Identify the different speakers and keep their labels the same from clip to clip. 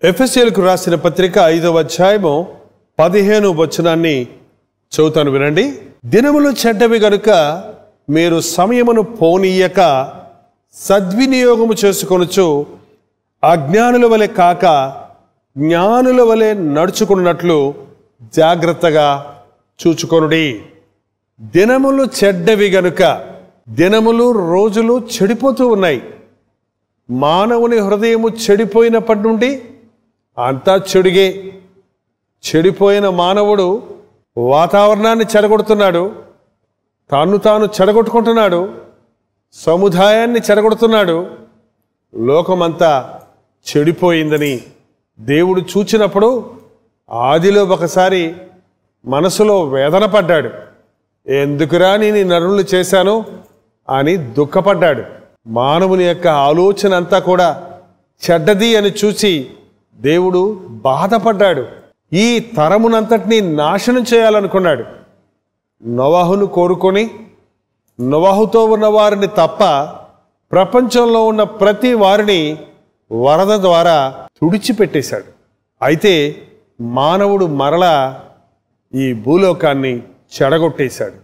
Speaker 1: ఎఫెసీయులకు రాసిన పత్రిక 5వ అధ్యాయము 15వ వచనాన్ని చదువుతాను వినండి. దినములు చెడ్డవి గనుక మీరు సమయమును పోనీయక సద్వినియోగము చేసుకొనుచు అజ్ఞానుల వలె కాక జ్ఞానుల వలె నడుచుకున్నట్లు జాగ్రత్తగా చూచుకొనుడి. దినములు చెడ్డవి గనుక, దినములు రోజులు చెడిపోతూ ఉన్నాయి. మానవుని హృదయము చెడిపోయినప్పటి నుండి అంతా చెడుగే. చెడిపోయిన మానవుడు వాతావరణాన్ని చెడగొడుతున్నాడు, తాను చెడగొట్టుకుంటున్నాడు, సముదాయాన్ని చెడగొడుతున్నాడు. లోకమంతా చెడిపోయిందని దేవుడు చూచినప్పుడు ఆదిలో ఒకసారి మనసులో వేదన పడ్డాడు. ఎందుకురా నేను నరులు చేశాను అని దుఃఖపడ్డాడు. మానవుని యొక్క ఆలోచన అంతా కూడా చెడ్డది అని చూసి దేవుడు బాధపడ్డాడు. ఈ తరమునంతటినీ నాశనం చేయాలనుకున్నాడు. నోవహును కోరుకొని నోవహుతో ఉన్న వారిని తప్ప ప్రపంచంలో ఉన్న ప్రతి వారిని వరద ద్వారా తుడిచిపెట్టేశాడు. అయితే మానవుడు మరలా ఈ భూలోకాన్ని చెడగొట్టేశాడు.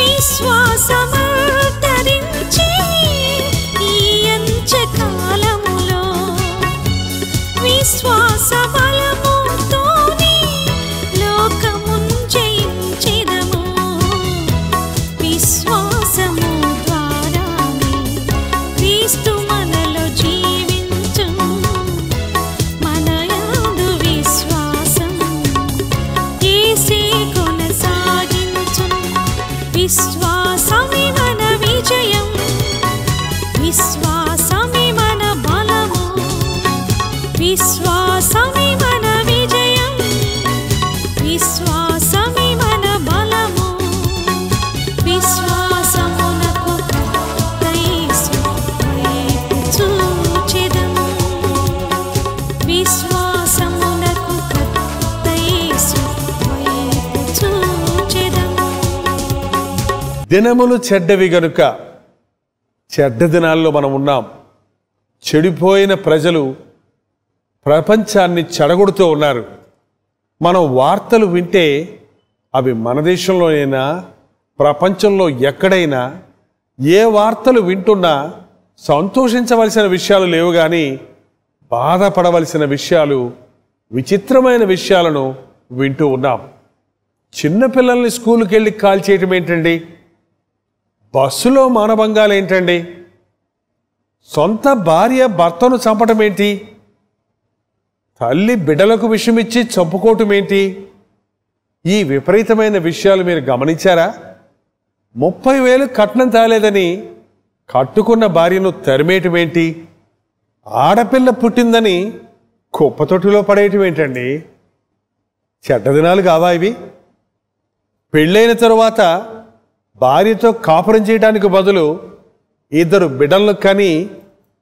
Speaker 2: విశ్వాసమే మన విజయం, విశ్వాసమే మన బలము, విశ్వాసమే మన విజయం, విశ్వాసమే మన బలము. విశ్వాసమునకు యేసు వైపు చూచెదము, విశ్వాసమునకు యేసు వైపు చూచెదము.
Speaker 1: దినములు చెడ్డవి గనుక, చెడ్డ దినాల్లో మనం ఉన్నాం. చెడిపోయిన ప్రజలు ప్రపంచాన్ని చెడగొడుతూ ఉన్నారు. మనం వార్తలు వింటే అవి మన దేశంలోనైనా ప్రపంచంలో ఎక్కడైనా ఏ వార్తలు వింటున్నా సంతోషించవలసిన విషయాలు లేవు, కానీ బాధపడవలసిన విషయాలు, విచిత్రమైన విషయాలను వింటూ ఉన్నాం. చిన్నపిల్లల్ని స్కూల్కి వెళ్ళి కాల్ చేయటం ఏంటండి? బస్సులో మానభంగాలు ఏంటండి? సొంత భార్య భర్తను చంపటం ఏంటి? తల్లి బిడ్డలకు విషమిచ్చి చంపుకోవటం ఏంటి? ఈ విపరీతమైన విషయాలు మీరు గమనించారా? 30,000 కట్నం తాలేదని కట్టుకున్న భార్యను తరిమేయటం ఏంటి? ఆడపిల్ల పుట్టిందని కుప్పతొట్టులో పడేయటం ఏంటండి? చెడ్డ దినాలు కావా ఇవి? పెళ్ళైన తరువాత భార్యతో కాపురం చేయడానికి బదులు 2 బిడ్డలను కని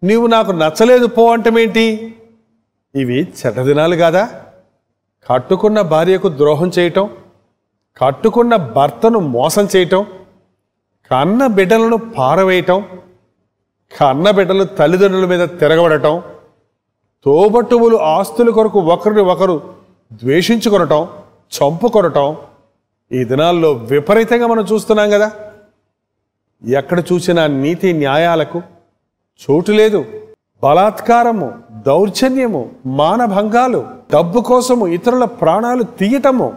Speaker 1: నీవు నాకు నచ్చలేదు పో అంటమేంటి? ఇవి చెడ్డ దినాలు కాదా? కట్టుకున్న భార్యకు ద్రోహం చేయటం, కట్టుకున్న భర్తను మోసం చేయటం, కన్న బిడ్డలను పారవేయటం, కన్న బిడ్డలు తల్లిదండ్రుల మీద తిరగబడటం, తోబట్టువులు ఆస్తుల కొరకు ఒకరిని ఒకరు ద్వేషించుకొనటం, చంపుకొనటం ఈ దినాల్లో విపరీతంగా మనం చూస్తున్నాం కదా. ఎక్కడ చూసినా నీతి న్యాయాలకు చోటు లేదు. బలాత్కారము, దౌర్జన్యము, మానభంగాలు, డబ్బు కోసము ఇతరుల ప్రాణాలు తీయటము,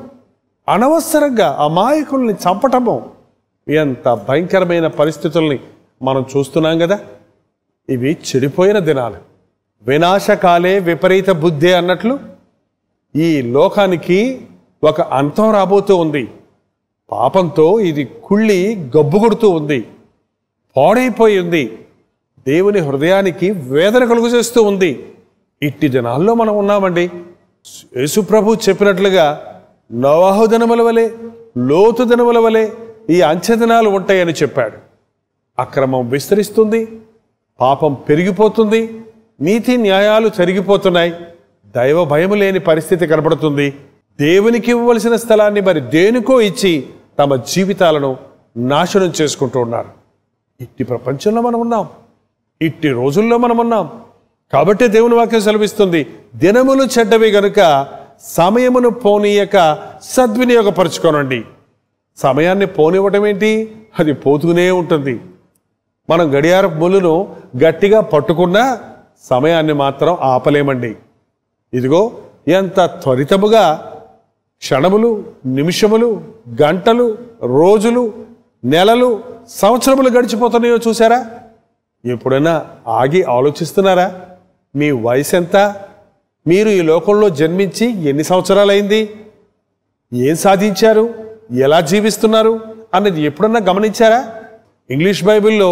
Speaker 1: అనవసరంగా అమాయకుల్ని చంపటము, ఎంత భయంకరమైన పరిస్థితుల్ని మనం చూస్తున్నాం కదా. ఇవి చెడిపోయిన దినాలు. వినాశకాలే విపరీత బుద్ధి అన్నట్లు ఈ లోకానికి ఒక అంతం రాబోతూ ఉంది. పాపంతో ఇది కుళ్ళి గబ్బు కొడుతూ ఉంది, పాడైపోయి ఉంది, దేవుని హృదయానికి వేదన కలుగు చేస్తూ ఉంది. ఇట్టి దినాల్లో మనం ఉన్నామండి. యేసుప్రభు చెప్పినట్లుగా నోవహు దినముల వలె, లోతు దినముల వలె ఈ అంచె దినాలు ఉంటాయని చెప్పాడు. అక్రమం విస్తరిస్తుంది, పాపం పెరిగిపోతుంది, నీతి న్యాయాలు జరిగిపోతున్నాయి, దైవ భయం లేని పరిస్థితి కనబడుతుంది. దేవునికి ఇవ్వవలసిన స్థలాన్ని మరి దేనికో ఇచ్చి తమ జీవితాలను నాశనం చేసుకుంటూ ఉన్నారు. ఇట్టి ప్రపంచంలో మనం ఉన్నాం, ఇట్టి రోజుల్లో మనం ఉన్నాం. కాబట్టి దేవుని వాక్యం సెలవిస్తుంది, దినములు చెడ్డవి గనుక సమయమును పోనీయక సద్వినియోగపరచుకోనండి. సమయాన్ని పోనివ్వటం ఏంటి? అది పోతూనే ఉంటుంది. మనం గడియారపు ముళ్ళును గట్టిగా పట్టుకున్నా సమయాన్ని మాత్రం ఆపలేమండి. ఇదిగో ఎంత త్వరితముగా క్షణములు, నిమిషములు, గంటలు, రోజులు, నెలలు, సంవత్సరములు గడిచిపోతున్నాయో చూసారా? ఎప్పుడైనా ఆగి ఆలోచిస్తున్నారా? మీ వయసు ఎంత? మీరు ఈ లోకంలో జన్మించి ఎన్ని సంవత్సరాలైంది? ఏం సాధించారు? ఎలా జీవిస్తున్నారు అన్నది ఎప్పుడన్నా గమనించారా? ఇంగ్లీష్ బైబిల్లో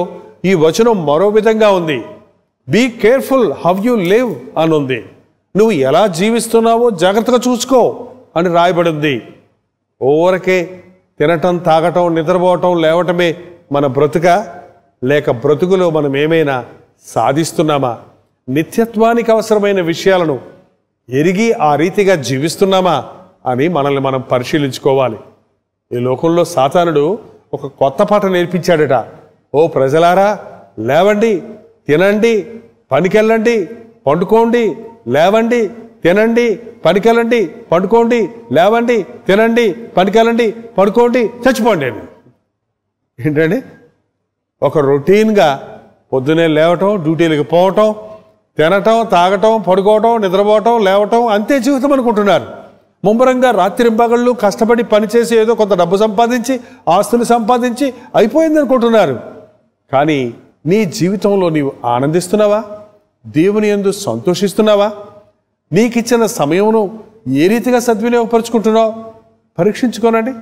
Speaker 1: ఈ వచనం మరో విధంగా ఉంది. Be careful how you live అని ఉంది. నువ్వు ఎలా జీవిస్తున్నావో జాగ్రత్తగా చూసుకో అని రాయబడింది. ఓరకే తినటం, తాగటం, నిద్రపోవటం, లేవటమే మన బ్రతుక? లేక బ్రతుకులో మనం ఏమైనా సాధిస్తున్నామా? నిత్యత్వానికి అవసరమైన విషయాలను ఎరిగి ఆ రీతిగా జీవిస్తున్నామా అని మనల్ని మనం పరిశీలించుకోవాలి. ఈ లోకంలో సాతానుడు ఒక కొత్త పాట నేర్పించాడట. ఓ ప్రజలారా, లేవండి, తినండి, పనికెళ్ళండి, పండుకోండి, లేవండి, తినండి, పనికెళ్ళండి, పండుకోండి, లేవండి, తినండి, పనికెళ్ళండి, పడుకోండి, చచ్చిపోండి అని. ఏంటండి? ఒక రొటీన్గా పొద్దునే లేవటం, డ్యూటీలకు పోవటం, తినటం, తాగటం, పడుకోవటం, నిద్రపోవటం, లేవటం, అంతే జీవితం అనుకుంటున్నారు. ముమ్మరంగా రాత్రింబగళ్ళు కష్టపడి పనిచేసి ఏదో కొంత డబ్బు సంపాదించి, ఆస్తులు సంపాదించి అయిపోయింది అనుకుంటున్నారు. కానీ నీ జీవితంలో నీవు ఆనందిస్తున్నావా? దేవుని యందు సంతోషిస్తున్నావా? నీకిచ్చిన సమయమును ఏ రీతిగా సద్వినియోగపరుచుకుంటున్నావు? పరీక్షించుకోనండి.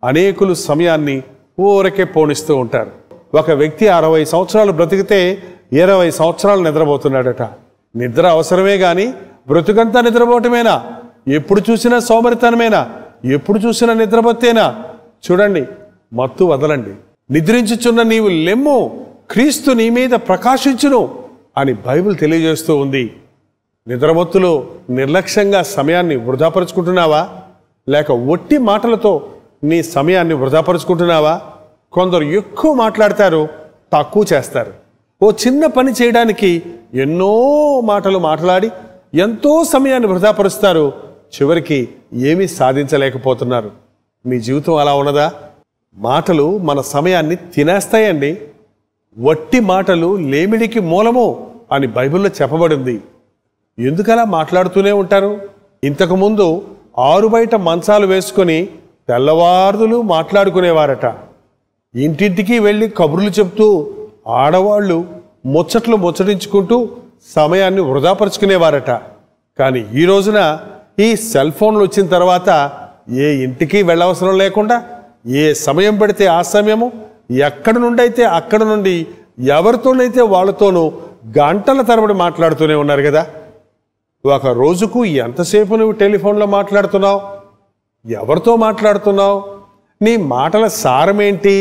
Speaker 1: అనేకులు సమయాన్ని ఊరకే పోనిస్తూ ఉంటారు. ఒక వ్యక్తి 60 సంవత్సరాలు బ్రతికితే 20 సంవత్సరాలు నిద్రపోతున్నాడట. నిద్ర అవసరమే కానీ బ్రతుకంతా నిద్రపోవటమేనా? ఎప్పుడు చూసినా సోమరితనమేనా? ఎప్పుడు చూసినా నిద్రపోతేనా? చూడండి, మత్తు వదలండి. నిద్రించుచున్న నీవు లెమ్ము, క్రీస్తు నీ మీద ప్రకాశించును అని బైబిల్ తెలియజేస్తూ ఉంది. నిద్రమత్తులో నిర్లక్ష్యంగా సమయాన్ని వృధాపరుచుకుంటున్నావా? లేక ఒట్టి మాటలతో నీ సమయాన్ని వృధాపరుచుకుంటున్నావా? కొందరు ఎక్కువ మాట్లాడతారు, తక్కువ చేస్తారు. ఓ చిన్న పని చేయడానికి ఎన్నో మాటలు మాట్లాడి ఎంతో సమయాన్ని వృధాపరుస్తారు. చివరికి ఏమీ సాధించలేకపోతున్నారు. మీ జీవితం అలా ఉన్నదా? మాటలు మన సమయాన్ని తినేస్తాయండి. వట్టి మాటలు లేమిడికి మూలము అని బైబిల్లో చెప్పబడింది. ఎందుకలా మాట్లాడుతూనే ఉంటారు? ఇంతకుముందు ఆరు బయట మంచాలు వేసుకొని తెల్లవారులు మాట్లాడుకునేవారట. ఇంటింటికి వెళ్ళి కబుర్లు చెప్తూ ఆడవాళ్ళు ముచ్చటించుకుంటూ సమయాన్ని వృధాపరుచుకునేవారట. కానీ ఈ రోజున ఈ సెల్ ఫోన్లు వచ్చిన తర్వాత ఏ ఇంటికి వెళ్ళవసరం లేకుండా ఏ సమయం పెడితే ఆ సమయము, ఎక్కడి నుండి అయితే అక్కడ నుండి ఎవరితోనైతే వాళ్ళతోనూ గంటల తరబడి మాట్లాడుతూనే ఉన్నారు కదా. ఒక రోజుకు ఎంతసేపు నువ్వు టెలిఫోన్లో మాట్లాడుతున్నావు? ఎవరితో మాట్లాడుతున్నావు? నీ మాటల సారమేంటి?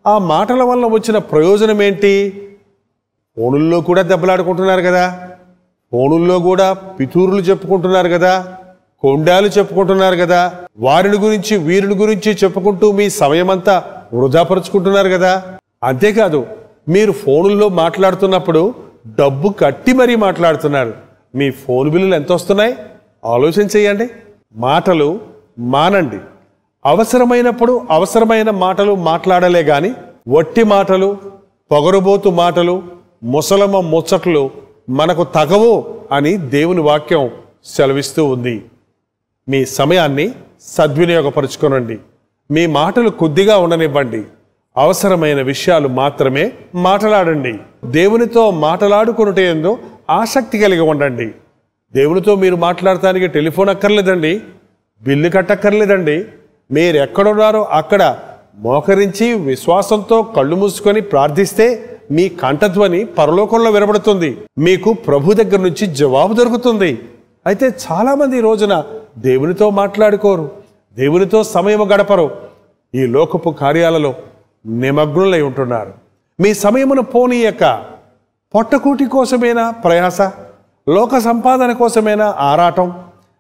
Speaker 1: ఆ మాటల వల్ల వచ్చిన ప్రయోజనం ఏంటి? ఫోనుల్లో కూడా దెబ్బలాడుకుంటున్నారు కదా. ఫోనుల్లో కూడా పితూరులు చెప్పుకుంటున్నారు కదా, కొండాలు చెప్పుకుంటున్నారు కదా, వారిని గురించి వీరిని గురించి చెప్పుకుంటూ మీ సమయమంతా వృధాపరుచుకుంటున్నారు కదా. అంతేకాదు, మీరు ఫోనుల్లో మాట్లాడుతున్నప్పుడు డబ్బు కట్టి మరీ మాట్లాడుతున్నారు. మీ ఫోన్ బిల్లులు ఎంత వస్తున్నాయి ఆలోచన చేయండి. మాటలు మానండి. అవసరమైనప్పుడు అవసరమైన మాటలు మాట్లాడలే గాని వట్టి మాటలు, పొగరుబోతు మాటలు, ముసలమ్మ ముచ్చట్లు మనకు తగవు అని దేవుని వాక్యం సెలవిస్తూ ఉంది. మీ సమయాన్ని సద్వినియోగపరుచుకోనండి. మీ మాటలు కొద్దిగా ఉండనివ్వండి. అవసరమైన విషయాలు మాత్రమే మాట్లాడండి. దేవునితో మాట్లాడుకున్నట్టు ఏందో ఆసక్తి కలిగి ఉండండి. దేవునితో మీరు మాట్లాడటానికి టెలిఫోన్ అక్కర్లేదండి, బిల్లు కట్టక్కర్లేదండి. మీరు ఎక్కడున్నారో అక్కడ మోకరించి విశ్వాసంతో కళ్ళు మూసుకొని ప్రార్థిస్తే మీ కంఠధ్వని పరలోకంలో వినబడుతుంది. మీకు ప్రభు దగ్గర నుంచి జవాబు దొరుకుతుంది. అయితే చాలామంది ఈ రోజున దేవునితో మాట్లాడుకోరు, దేవునితో సమయం గడపరు. ఈ లోకపు కార్యాలలో నిమగ్నులై ఉంటున్నారు. మీ సమయమును పోనీయక పొట్టకూటి కోసమేనా ప్రయాస, లోక సంపాదన కోసమేనా ఆరాటం,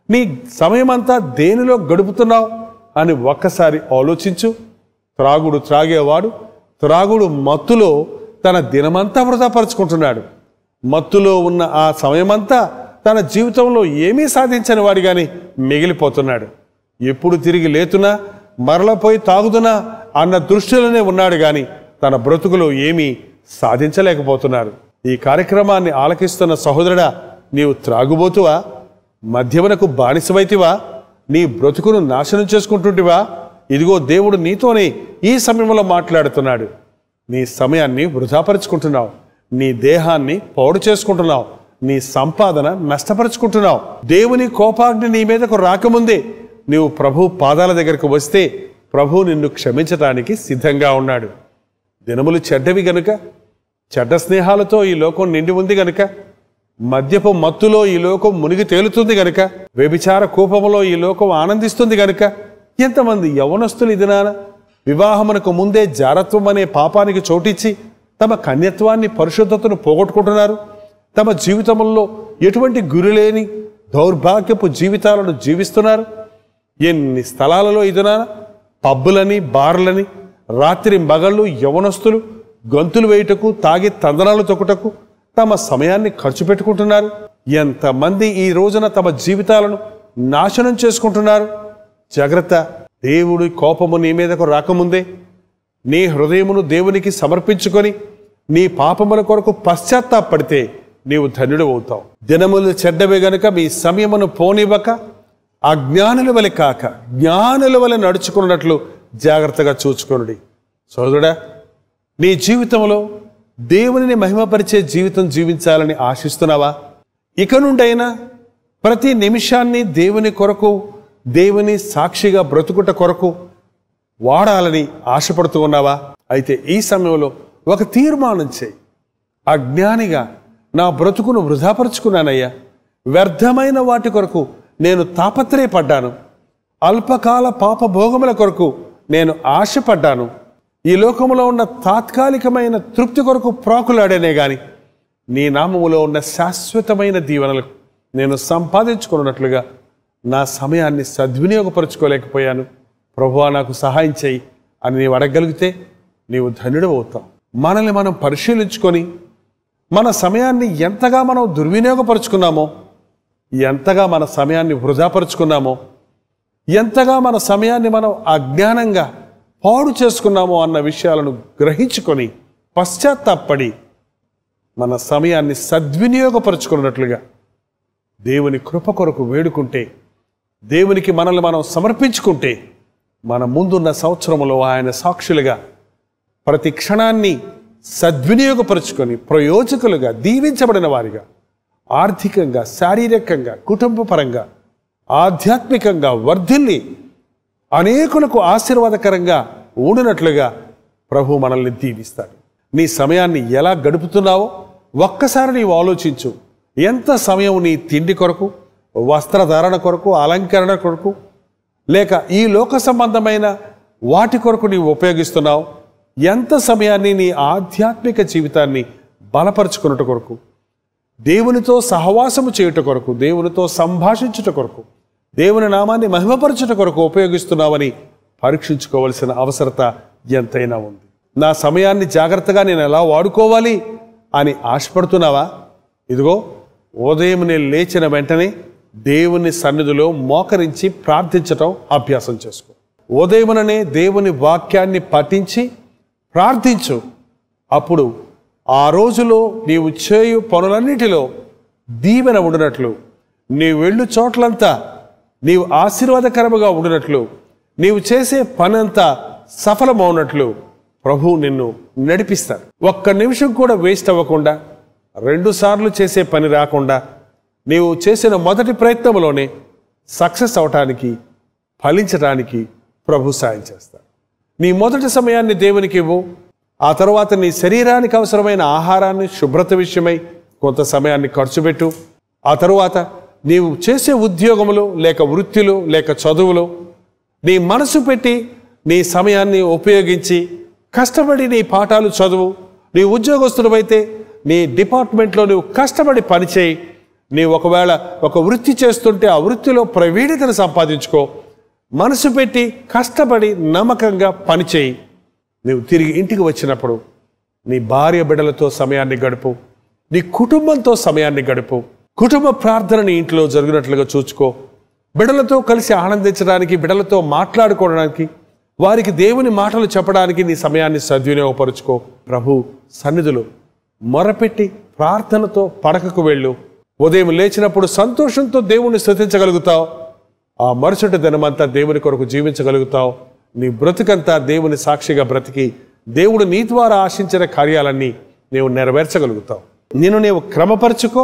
Speaker 1: నీ సమయమంతా దేనిలో గడుపుతున్నావు అని ఒక్కసారి ఆలోచించు. త్రాగుడు త్రాగేవాడు త్రాగుడు మత్తులో తన దినమంతా వృధాపరుచుకుంటున్నాడు. మత్తులో ఉన్న ఆ సమయమంతా తన జీవితంలో ఏమీ సాధించని వాడిగాని మిగిలిపోతున్నాడు. ఎప్పుడు తిరిగి లేతున్నా మరలపోయి తాగుతున్నా అన్న దృష్టిలోనే ఉన్నాడు గాని తన బ్రతుకులో ఏమీ సాధించలేకపోతున్నారు. ఈ కార్యక్రమాన్ని ఆలకిస్తున్న సహోదరుడా, నీవు త్రాగుబోతువా? మద్యమునకు బానిసవైతివా? నీ బ్రతుకును నాశనం చేసుకుంటుంటివా? ఇదిగో దేవుడు నీతోనే ఈ సమయంలో మాట్లాడుతున్నాడు. నీ సమయాన్ని వృధాపరుచుకుంటున్నావు, నీ దేహాన్ని పాడు చేసుకుంటున్నావు, నీ సంపాదన నష్టపరుచుకుంటున్నావు. దేవుని కోపాగ్ని నీ మీదకు రాకముందే నీవు ప్రభు పాదాల దగ్గరకు వస్తే ప్రభు నిన్ను క్షమించటానికి సిద్ధంగా ఉన్నాడు. దినములు చెడ్డవి గనుక, చెడ్డ స్నేహాలతో ఈ లోకం నిండి ఉంది గనుక, మద్యపు మత్తులో ఈ లోకం మునిగి తేలుతుంది గనుక, వ్యభిచార కూపములో ఈ లోకం ఆనందిస్తుంది గనుక, ఎంతమంది యవ్వనస్తులు ఇదినాన వివాహమునకు ముందే జారత్వం అనే పాపానికి చోటిచ్చి తమ కన్యత్వాన్ని, పరిశుద్ధతను పోగొట్టుకుంటున్నారు. తమ జీవితంలో ఎటువంటి గురిలేని దౌర్భాగ్యపు జీవితాలను జీవిస్తున్నారు. ఎన్ని స్థలాలలో ఇదినా పబ్బులని, బార్లని, రాత్రి మగళ్ళు యవ్వనస్తులు గంతులు వేయుటకు, తాగి తందనాలు తొక్కుటకు తమ సమయాన్ని ఖర్చు పెట్టుకుంటున్నారు. ఎంతమంది ఈ రోజున తమ జీవితాలను నాశనం చేసుకుంటున్నారు. జాగ్రత్త, దేవుడి కోపము నీ మీదకు రాకముందే నీ హృదయమును దేవునికి సమర్పించుకొని నీ పాపముల కొరకు పశ్చాత్తాపడితే నీవు ధన్యుడు అవుతావు. దినములు చెడ్డవే గనుక మీ సమయమును పోనివ్వక అజ్ఞానుల వలె కాక జ్ఞానుల వలె నడుచుకున్నట్లు జాగ్రత్తగా చూచుకొనుడి. సోదరుడా, నీ జీవితంలో దేవునిని మహిమపరిచే జీవితం జీవించాలని ఆశిస్తున్నావా? ఇక నుండైనా ప్రతి నిమిషాన్ని దేవుని కొరకు, దేవుని సాక్షిగా బ్రతుకుట కొరకు వాడాలని ఆశపడుతూ ఉన్నావా? అయితే ఈ సమయంలో ఒక తీర్మానం చేయి. అజ్ఞానిగా నా బ్రతుకును వృధాపరుచుకున్నానయ్యా, వ్యర్థమైన వాటి కొరకు నేను తాపత్రయపడ్డాను, అల్పకాల పాపభోగముల కొరకు నేను ఆశపడ్డాను, ఈ లోకములో ఉన్న తాత్కాలికమైన తృప్తి కొరకు ప్రాకులాడేనే గాని నీ నామములో ఉన్న శాశ్వతమైన దీవెనలకు నేను సంపాదించుకున్నట్లుగా నా సమయాన్ని సద్వినియోగపరుచుకోలేకపోయాను. ప్రభువా, నాకు సహాయం చేయి అని నీవు అడగగలిగితే నీవు ధన్యుడు అవుతావు. మనల్ని మనం పరిశీలించుకొని మన సమయాన్ని ఎంతగా మనం దుర్వినియోగపరుచుకున్నామో, ఎంతగా మన సమయాన్ని వృధాపరుచుకున్నామో, ఎంతగా మన సమయాన్ని మనం అజ్ఞానంగా పాడు చేసుకున్నామో అన్న విషయాలను గ్రహించుకొని పశ్చాత్తాపడి మన సమయాన్ని సద్వినియోగపరుచుకున్నట్లుగా దేవుని కృప కొరకు వేడుకుంటే, దేవునికి మనల్ని మనం సమర్పించుకుంటే, మన ముందున్న సంవత్సరంలో ఆయన సాక్షులుగా ప్రతి క్షణాన్ని సద్వినియోగపరుచుకొని ప్రయోజకులుగా, దీవించబడిన వారిగా, ఆర్థికంగా, శారీరకంగా, కుటుంబపరంగా, ఆధ్యాత్మికంగా వర్ధిల్లి అనేకులకు ఆశీర్వాదకరంగా ఉండినట్లుగా ప్రభు మనల్ని దీవిస్తాడు. నీ సమయాన్ని ఎలా గడుపుతున్నావో ఒక్కసారి నీవు ఆలోచించు. ఎంత సమయం నీ తిండి కొరకు, వస్త్రధారణ కొరకు, అలంకరణ కొరకు, లేక ఈ లోక సంబంధమైన వాటి కొరకు నీవు ఉపయోగిస్తున్నావు? ఎంత సమయాన్ని నీ ఆధ్యాత్మిక జీవితాన్ని బలపరుచుకున్నట కొరకు, దేవునితో సహవాసము చేయుట కొరకు, దేవునితో సంభాషించుట కొరకు, దేవుని నామాన్ని మహిమపరచుట కొరకు ఉపయోగిస్తున్నావని పరీక్షించుకోవలసిన అవసరత ఎంతైనా ఉంది. నా సమయాన్ని జాగ్రత్తగా నేను ఎలా వాడుకోవాలి అని ఆశపడుతున్నావా? ఇదిగో, ఉదయం నేను లేచిన వెంటనే దేవుని సన్నిధిలో మోకరించి ప్రార్థించటం అభ్యాసం చేసుకో. ఉదయముననే దేవుని వాక్యాన్ని పఠించి ప్రార్థించు. అప్పుడు ఆ రోజులో నీవు చేయు పనులన్నిటిలో దీవెన ఉండినట్లు, నీవు వెళ్ళు చోట్లంతా నీవు ఆశీర్వాదకరముగా ఉండినట్లు, నీవు చేసే పనంతా సఫలమవునట్లు ప్రభువు నిన్ను నడిపిస్తాడు. ఒక్క నిమిషం కూడా వేస్ట్ అవ్వకుండా, 2 సార్లు చేసే పని రాకుండా, నీవు చేసిన మొదటి ప్రయత్నంలోనే సక్సెస్ అవటానికి, ఫలించటానికి ప్రభు సాయం చేస్తాడు. నీ మొదటి సమయాన్ని దేవునికి ఇవ్వు. ఆ తర్వాత నీ శరీరానికి అవసరమైన ఆహారాన్ని, శుభ్రత విషయమై కొంత సమయాన్ని ఖర్చు పెట్టు. ఆ తరువాత నీవు చేసే ఉద్యోగములు, లేక వృత్తిలో, లేక చదువులో నీ మనసు పెట్టి నీ సమయాన్ని ఉపయోగించి కష్టపడి నీ పాఠాలు చదువు. నీ ఉద్యోగస్తులవైతే నీ డిపార్ట్మెంట్లో నువ్వు కష్టపడి పనిచేయి. నీవు ఒకవేళ ఒక వృత్తి చేస్తుంటే ఆ వృత్తిలో ప్రవీణతను సంపాదించుకో. మనసు పెట్టి కష్టపడి నమ్మకంగా పనిచేయి. నీవు తిరిగి ఇంటికి వచ్చినప్పుడు నీ భార్య బిడ్డలతో సమయాన్ని గడుపు, నీ కుటుంబంతో సమయాన్ని గడుపు. కుటుంబ ప్రార్థనని ఇంట్లో జరిగినట్లుగా చూసుకో. బిడ్డలతో కలిసి ఆనందించడానికి, బిడ్డలతో మాట్లాడుకోవడానికి, వారికి దేవుని మాటలు చెప్పడానికి నీ సమయాన్ని సద్వినియోగపరుచుకో. ప్రభు సన్నిధిలో మొరపెట్టి ప్రార్థనతో పడకకు వెళ్ళు. ఉదయం లేచినప్పుడు సంతోషంతో దేవుణ్ణి స్తుతించగలుగుతావు. ఆ మరుసటి దినమంతా దేవుని కొరకు జీవించగలుగుతావు. నీ బ్రతుకంతా దేవుని సాక్షిగా బ్రతికి దేవుడు నీ ద్వారా ఆశించిన కార్యాలన్నీ నీవు నెరవేర్చగలుగుతావు. నీవు క్రమపరుచుకో,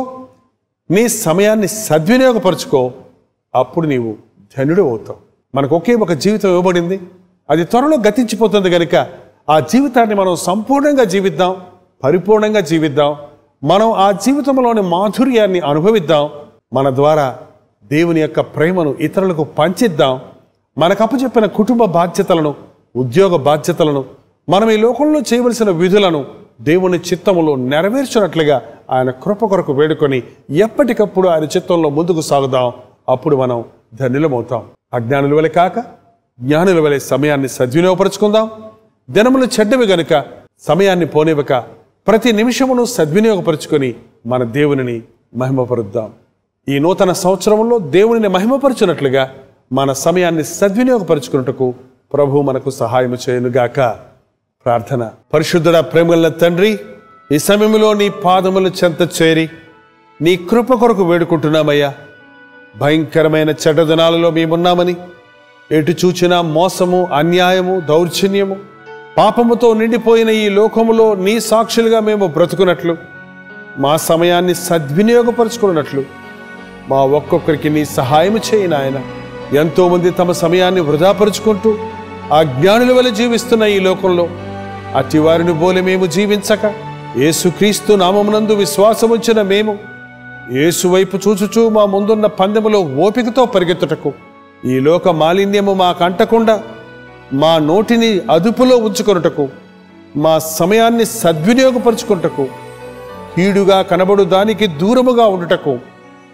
Speaker 1: నీ సమయాన్ని సద్వినియోగపరుచుకో. అప్పుడు నీవు ధన్యుడు అవుతావు. మనకు ఒకే ఒక జీవితం ఇవ్వబడింది, అది త్వరలో గతించిపోతుంది కనుక ఆ జీవితాన్ని మనం సంపూర్ణంగా జీవిద్దాం, పరిపూర్ణంగా జీవిద్దాం. మనం ఆ జీవితంలోని మాధుర్యాన్ని అనుభవిద్దాం. మన ద్వారా దేవుని యొక్క ప్రేమను ఇతరులకు పంచిద్దాం. మనకు అప్పచెప్పిన కుటుంబ బాధ్యతలను, ఉద్యోగ బాధ్యతలను, మనం ఈ లోకంలో చేయవలసిన విధులను దేవుని చిత్తములో నెరవేర్చినట్లుగా ఆయన కృప కొరకు వేడుకొని ఎప్పటికప్పుడు ఆయన చిత్తంలో ముందుకు సాగుదాం. అప్పుడు మనం ధన్యులమవుతాం. అజ్ఞానుల వలె కాక జ్ఞానుల వలె సమయాన్ని సద్వినియోగపరుచుకుందాం. దినములు చెడ్డవి గనుక సమయాన్ని పోనివ్వక ప్రతి నిమిషమును సద్వినియోగపరుచుకొని మన దేవునిని మహిమపరుద్దాం. ఈ నూతన సంవత్సరంలో దేవునిని మహిమపరచునట్లుగా మన సమయాన్ని సద్వినియోగపరుచుకున్నట్టుకు ప్రభు మనకు సహాయము చేయనుగాక. ప్రార్థన. పరిశుద్ధుడ, ప్రేమగల తండ్రి, ఈ సమయంలో నీ పాదముల చెంత చేరి నీ కృప కొరకు వేడుకుంటున్నామయ్యా. భయంకరమైన చెడ్డ దినాలలో మేమున్నామని, ఎటు చూచినా మోసము, అన్యాయము, దౌర్జన్యము, పాపముతో నిండిపోయిన ఈ లోకములో నీ సాక్షులుగా మేము బ్రతుకున్నట్లు, మా సమయాన్ని సద్వినియోగపరుచుకున్నట్లు మా ఒక్కొక్కరికి నీ సహాయం చేయి నాయన. ఎంతోమంది తమ సమయాన్ని వృధాపరుచుకుంటూ అజ్ఞానుల వలె జీవిస్తున్న ఈ లోకంలో అట్టి వారిని బోలె మేము జీవించక, యేసుక్రీస్తు నామమునందు విశ్వాసముంచిన మేము యేసు వైపు చూచుచూ మా ముందున్న పందెములో ఓపికతో పరిగెత్తుటకు, ఈ లోక మాలిన్యము మాకంటకుండా మా నోటిని అదుపులో ఉంచుకొనుటకు, మా సమయాన్ని సద్వినియోగపరుచుకుంటకు, కీడుగా కనబడు దానికి దూరముగా ఉండుటకు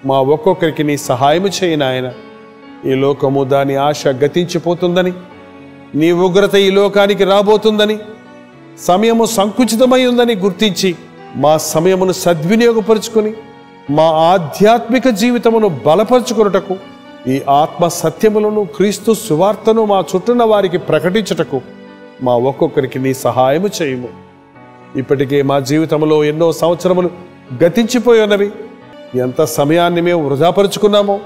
Speaker 1: మా ఒక్కొక్కరికి నీ సహాయము చేయి నాయన. ఈ లోకము దాని ఆశ గతించిపోతుందని, నీ ఉగ్రత ఈ లోకానికి రాబోతుందని, సమయము సంకుచితమై ఉందని గుర్తించి మా సమయమును సద్వినియోగపరుచుకొని మా ఆధ్యాత్మిక జీవితమును బలపరుచుకొనుటకు, ఈ ఆత్మ సత్యములను, క్రీస్తు సువార్తను మా చుట్టూన్న వారికి ప్రకటించుటకు మా ఒక్కొక్కరికి నీ సహాయము చేయము. ఇప్పటికే మా జీవితంలో ఎన్నో సంవత్సరములు గతించిపోయి ఉన్నవి. ఎంత సమయాన్ని మేము వృధాపరుచుకున్నామో,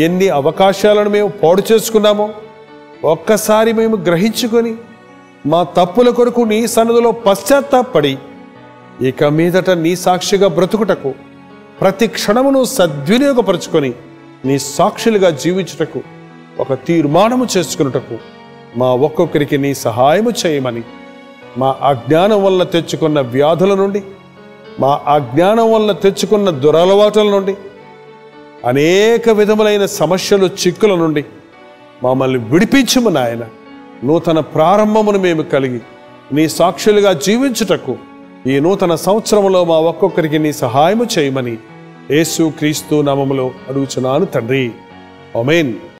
Speaker 1: ఎన్ని అవకాశాలను మేము పాడు చేసుకున్నామో ఒక్కసారి మేము గ్రహించుకొని మా తప్పుల కొరకు నీ సన్నిధిలో పశ్చాత్తాపడి ఇక మీదట నీ సాక్షిగా బ్రతుకుటకు, ప్రతి క్షణమును సద్వినియోగపరుచుకొని నీ సాక్షులుగా జీవించుటకు ఒక తీర్మానము చేసుకున్నటకు మా ఒక్కొక్కరికి నీ సహాయము చేయమని, మా అజ్ఞానం వల్ల తెచ్చుకున్న వ్యాధుల నుండి, మా అజ్ఞానం వల్ల తెచ్చుకున్న దురలవాటుల నుండి, అనేక విధములైన సమస్యలు, చిక్కుల నుండి మమ్మల్ని విడిపించుము నాయన. నూతన ప్రారంభమును మేము కలిగి నీ సాక్షులుగా జీవించుటకు ఈ నూతన సంవత్సరంలో మా ఒక్కొక్కరికి నీ సహాయము చేయమని యేసు క్రీస్తు నామములో అడుగుచున్నాను తండ్రి. ఆమేన్.